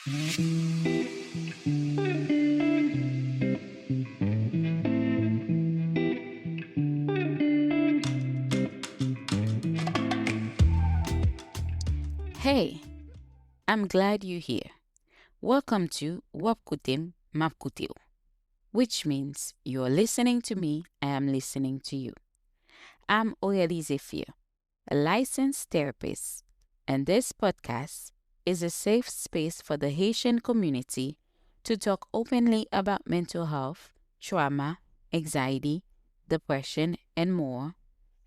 Hey, I'm glad you're here. Welcome to Wapkutim Mapkutil, which means you're listening to me, I am listening to you. I'm Aurélie Zephyr, a licensed therapist, and this podcast is a safe space for the Haitian community to talk openly about mental health, trauma, anxiety, depression, and more,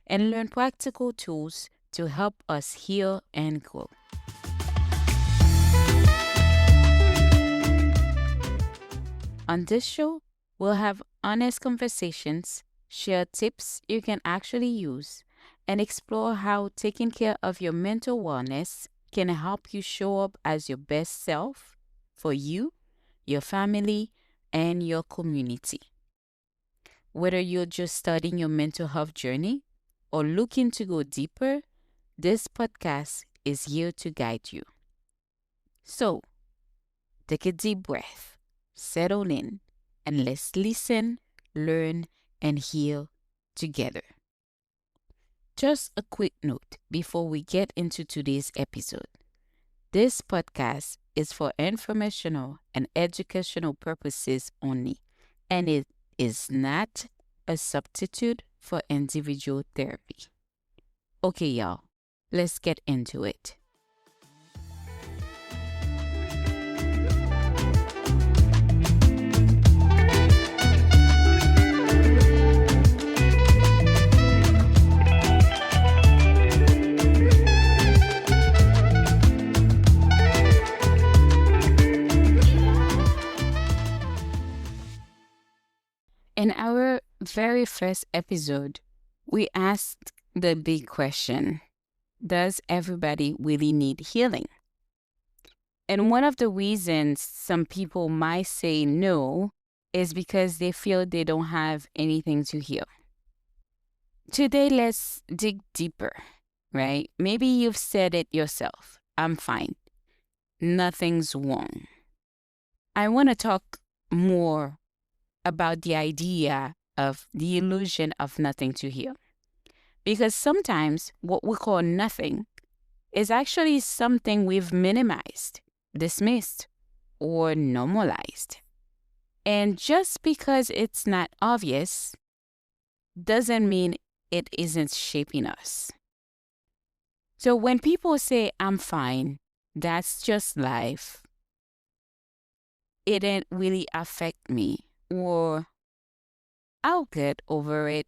and learn practical tools to help us heal and grow. On this show, we'll have honest conversations, share tips you can actually use, and explore how taking care of your mental wellness can help you show up as your best self for you, your family, and your community. Whether you're just starting your mental health journey or looking to go deeper, this podcast is here to guide you. So, take a deep breath, settle in, and let's listen, learn, and heal together. Just a quick note before we get into today's episode. This podcast is for informational and educational purposes only, and it is not a substitute for individual therapy. Okay, y'all, let's get into it. In our very first episode, we asked the big question: does everybody really need healing? And one of the reasons some people might say no is because they feel they don't have anything to heal. Today, let's dig deeper, right? Maybe you've said it yourself: I'm fine, nothing's wrong. I want to talk more about the idea of the illusion of nothing to heal. Because sometimes what we call nothing is actually something we've minimized, dismissed, or normalized. And just because it's not obvious doesn't mean it isn't shaping us. So when people say, I'm fine, that's just life, it didn't really affect me, or I'll get over it,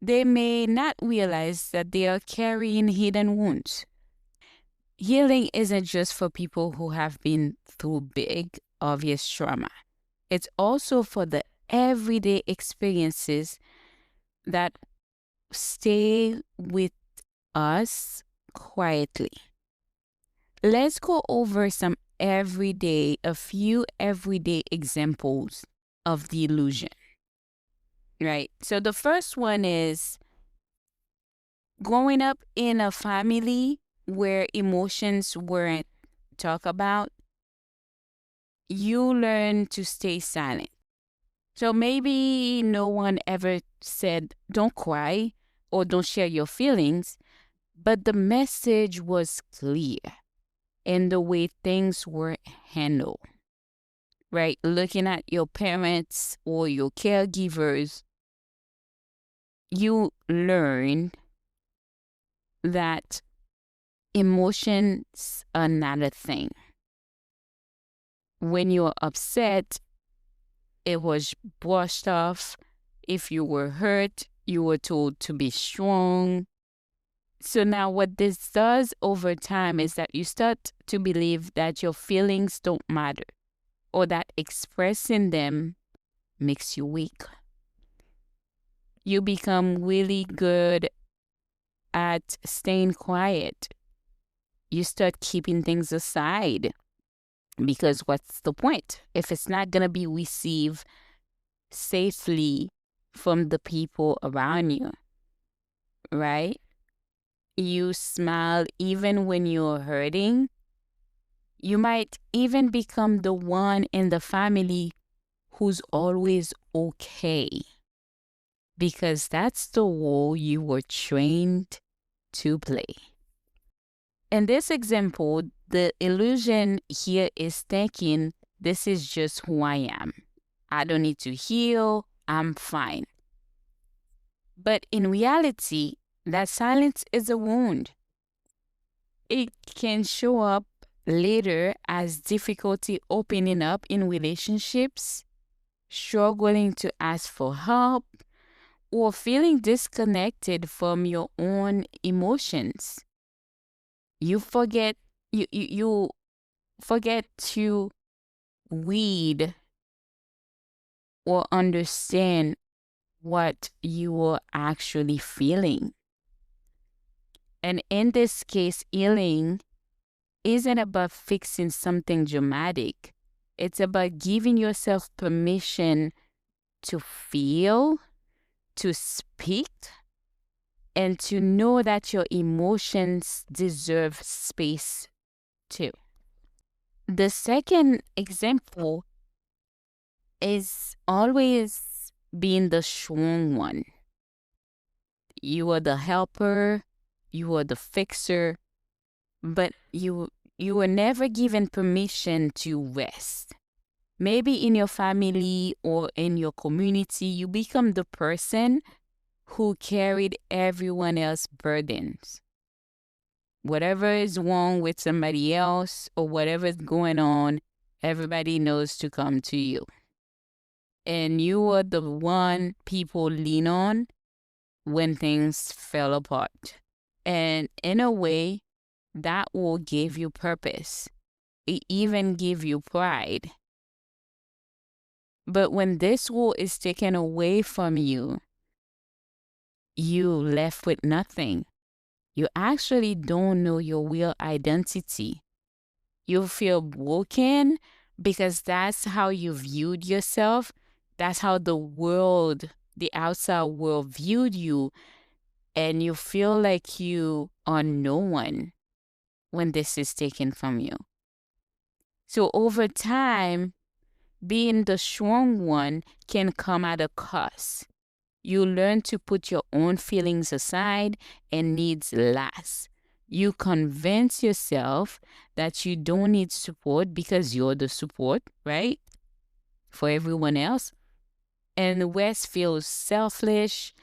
they may not realize that they are carrying hidden wounds. Healing isn't just for people who have been through big, obvious trauma. It's also for the everyday experiences that stay with us quietly. Let's go over a few everyday examples of the illusion. Right. So the first one is growing up in a family where emotions weren't talked about. You learn to stay silent. So maybe no one ever said, don't cry or don't share your feelings, but the message was clear in the way things were handled. Right? Looking at your parents or your caregivers, you learn that emotions are not a thing. When you're upset, it was brushed off. If you were hurt, you were told to be strong. So now what this does over time is that you start to believe that your feelings don't matter, or that expressing them makes you weak. You become really good at staying quiet. You start keeping things aside because what's the point if it's not going to be received safely from the people around you, right? You smile even when you're hurting. You might even become the one in the family who's always okay, because that's the role you were trained to play. In this example, the illusion here is thinking, this is just who I am. I don't need to heal, I'm fine. But in reality, that silence is a wound. It can show up later as difficulty opening up in relationships, struggling to ask for help, or feeling disconnected from your own emotions. You forget you forget to read or understand what you are actually feeling. And in this case, healing isn't about fixing something dramatic. It's about giving yourself permission to feel, to speak, and to know that your emotions deserve space too. The second example is always being the strong one. You are the helper, you are the fixer, but you were never given permission to rest. Maybe in your family or in your community, you become the person who carried everyone else's burdens. Whatever is wrong with somebody else or whatever is going on, everybody knows to come to you. And you are the one people lean on when things fell apart. And in a way, that will give you purpose. It even give you pride. But when this role is taken away from you, you left with nothing. You actually don't know your real identity. You feel broken because that's how you viewed yourself. That's how the world, the outside world viewed you. And you feel like you are no one when this is taken from you. So over time, being the strong one can come at a cost. You learn to put your own feelings aside and needs last. You convince yourself that you don't need support because you're the support, right? For everyone else. And the rest feels selfish.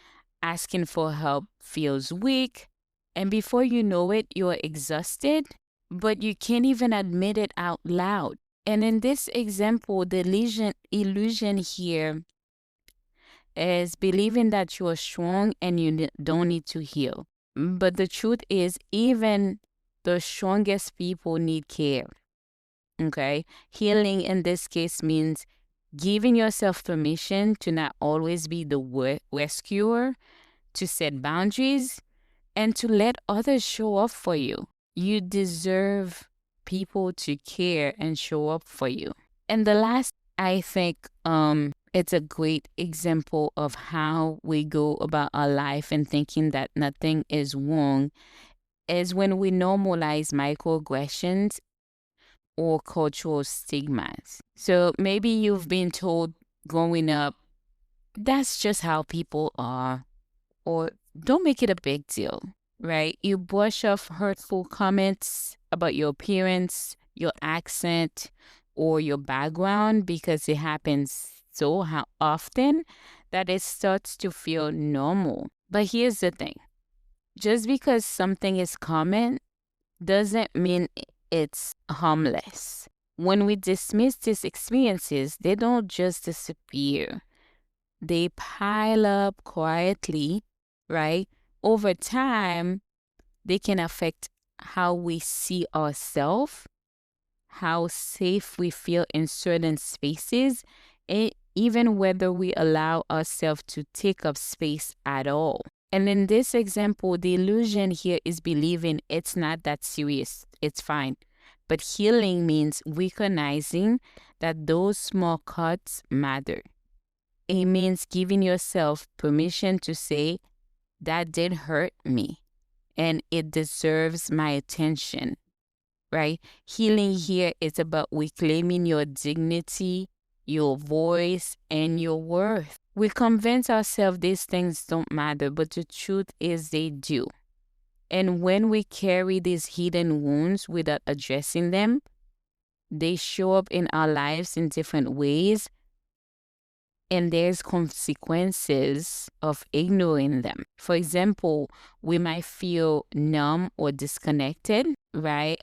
Asking for help feels weak. And before you know it, you're exhausted, but you can't even admit it out loud. And in this example, the illusion here is believing that you are strong and you don't need to heal. But the truth is, even the strongest people need care. Okay? Healing in this case means giving yourself permission to not always be the rescuer, to set boundaries, and to let others show up for you. You deserve people to care and show up for you. And the last, I think, it's a great example of how we go about our life and thinking that nothing is wrong, is when we normalize microaggressions or cultural stigmas. So maybe you've been told growing up, that's just how people are, or don't make it a big deal, right? You brush off hurtful comments about your appearance, your accent, or your background because it happens so often that it starts to feel normal. But here's the thing. Just because something is common doesn't mean it's harmless. When we dismiss these experiences, they don't just disappear. They pile up quietly, right? Over time, they can affect how we see ourselves, how safe we feel in certain spaces, and even whether we allow ourselves to take up space at all. And in this example, the illusion here is believing it's not that serious, it's fine. But healing means recognizing that those small cuts matter. It means giving yourself permission to say, that did hurt me, and it deserves my attention, right? Healing here is about reclaiming your dignity, your voice, and your worth. We convince ourselves these things don't matter, but the truth is they do. And when we carry these hidden wounds without addressing them, they show up in our lives in different ways, and there's consequences of ignoring them. For example, we might feel numb or disconnected, right?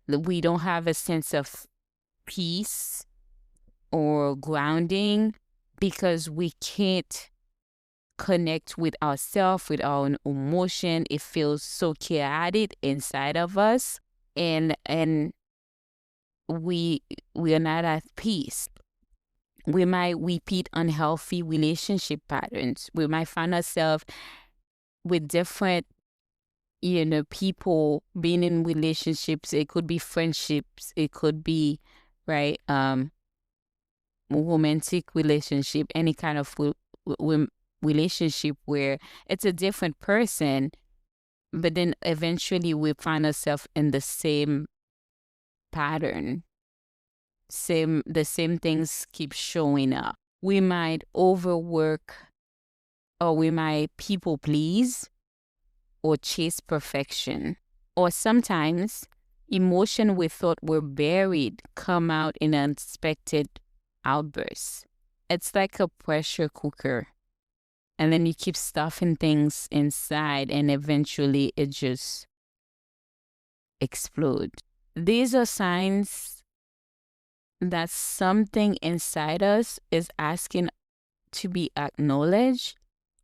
We don't have a sense of peace or grounding because we can't connect with ourselves, with our own emotion. It feels so chaotic inside of us, and we are not at peace. We might repeat unhealthy relationship patterns. We might find ourselves with different, people being in relationships. It could be friendships. It could be, right, romantic relationship, any kind of relationship where it's a different person, but then eventually we find ourselves in the same pattern. The same things keep showing up. We might overwork, or we might people please or chase perfection. Or sometimes emotion we thought were buried come out in unexpected outbursts. It's like a pressure cooker. And then you keep stuffing things inside and eventually it just explodes. These are signs that something inside us is asking to be acknowledged,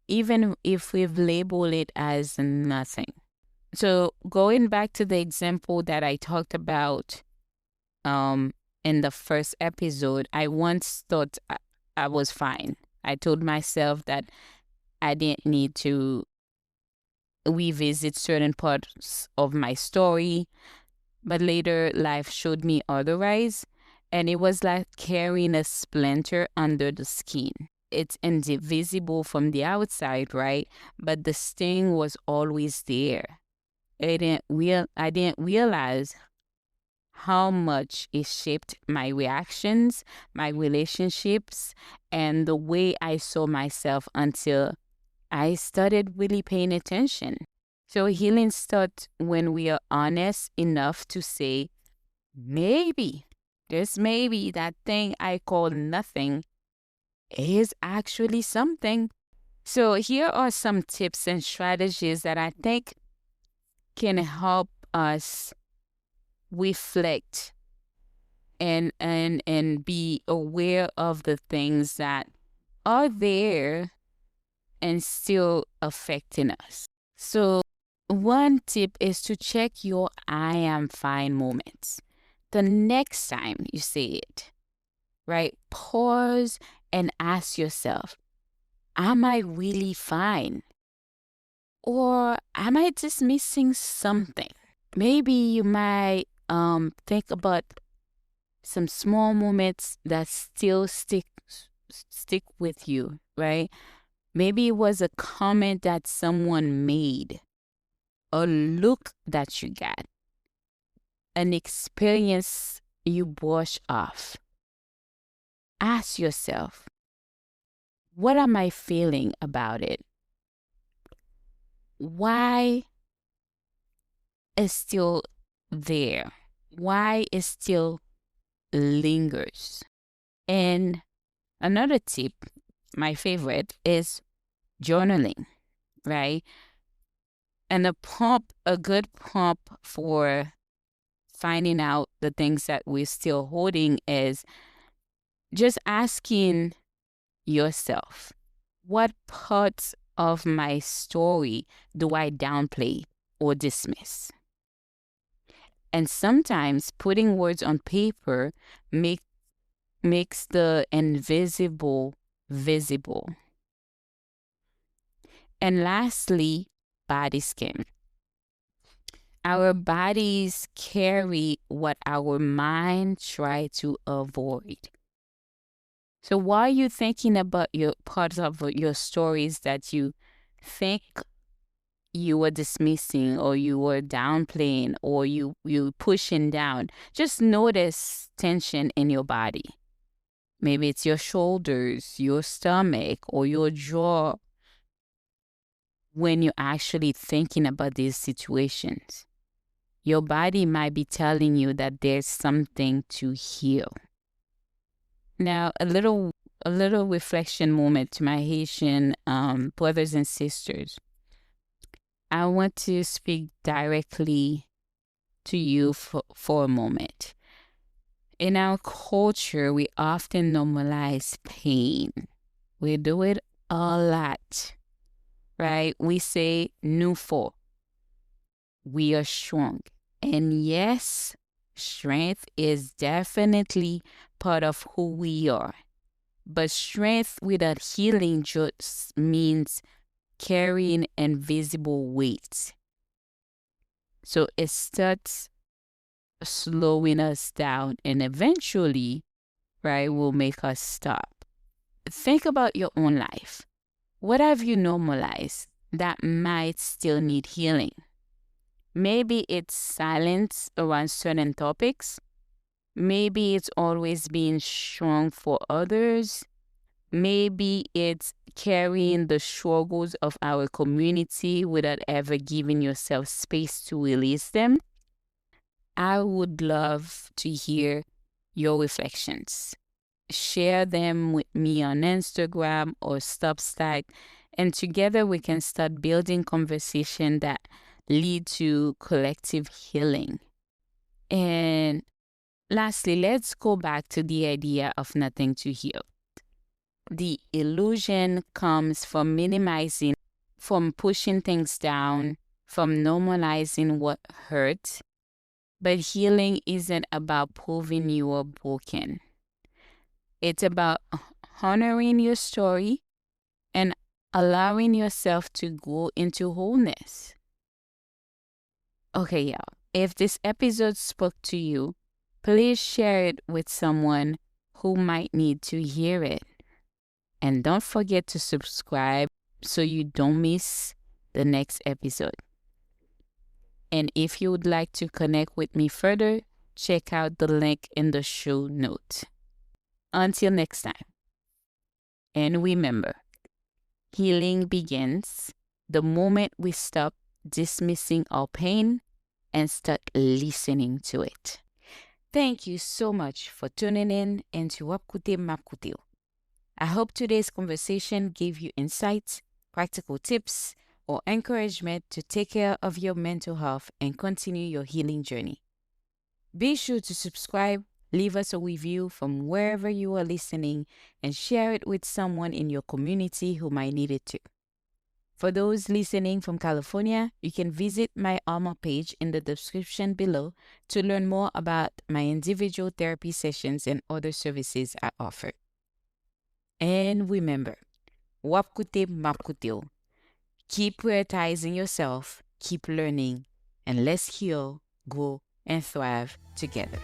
even if we've labeled it as nothing. So going back to the example that I talked about in the first episode, I once thought I was fine. I told myself that I didn't need to revisit certain parts of my story, but later life showed me otherwise. And it was like carrying a splinter under the skin. It's invisible from the outside, right? But the sting was always there. I didn't realize how much it shaped my reactions, my relationships, and the way I saw myself until I started really paying attention. So healing starts when we are honest enough to say, maybe, just maybe that thing I call nothing is actually something. So here are some tips and strategies that I think can help us reflect and be aware of the things that are there and still affecting us. So one tip is to check your I am fine moments. The next time you say it, right? Pause and ask yourself, am I really fine? Or am I just missing something? Maybe you might think about some small moments that still stick with you, right? Maybe it was a comment that someone made, a look that you got, an experience you brush off. Ask yourself, what am I feeling about it? Why is still there? Why it still lingers? And another tip, my favorite, is journaling, right? And a good prompt for finding out the things that we're still holding is just asking yourself, what parts of my story do I downplay or dismiss? And sometimes putting words on paper makes the invisible visible. And lastly, body scan. Our bodies carry what our mind try to avoid. So while you're thinking about your parts of your stories that you think you were dismissing or you were downplaying or you pushing down. Just notice tension in your body. Maybe it's your shoulders, your stomach, or your jaw when you're actually thinking about these situations. Your body might be telling you that there's something to heal. Now, a little reflection moment to my Haitian brothers and sisters. I want to speak directly to you for a moment. In our culture, we often normalize pain. We do it a lot, right? We say, nous fort. We are strong. And yes, strength is definitely part of who we are. But strength without healing just means carrying invisible weight. So it starts slowing us down and eventually, right, will make us stop. Think about your own life. What have you normalized that might still need healing? Maybe it's silence around certain topics. Maybe it's always being strong for others. Maybe it's carrying the struggles of our community without ever giving yourself space to release them. I would love to hear your reflections. Share them with me on Instagram or Substack, and together we can start building conversation that lead to collective healing. And lastly, let's go back to the idea of nothing to heal. The illusion comes from minimizing, from pushing things down, from normalizing what hurts. But healing isn't about proving you are broken. It's about honoring your story and allowing yourself to grow into wholeness. Okay, y'all. If this episode spoke to you, please share it with someone who might need to hear it. And don't forget to subscribe so you don't miss the next episode. And if you would like to connect with me further, check out the link in the show notes. Until next time. And remember, healing begins the moment we stop dismissing our pain and start listening to it. Thank you so much for tuning in into Koute Koute. I hope today's conversation gave you insights, practical tips, or encouragement to take care of your mental health and continue your healing journey. Be sure to subscribe, leave us a review from wherever you are listening, and share it with someone in your community who might need it too. For those listening from California, you can visit my Alma page in the description below to learn more about my individual therapy sessions and other services I offer. And remember, Koute Koute. Keep prioritizing yourself, keep learning, and let's heal, grow, and thrive together.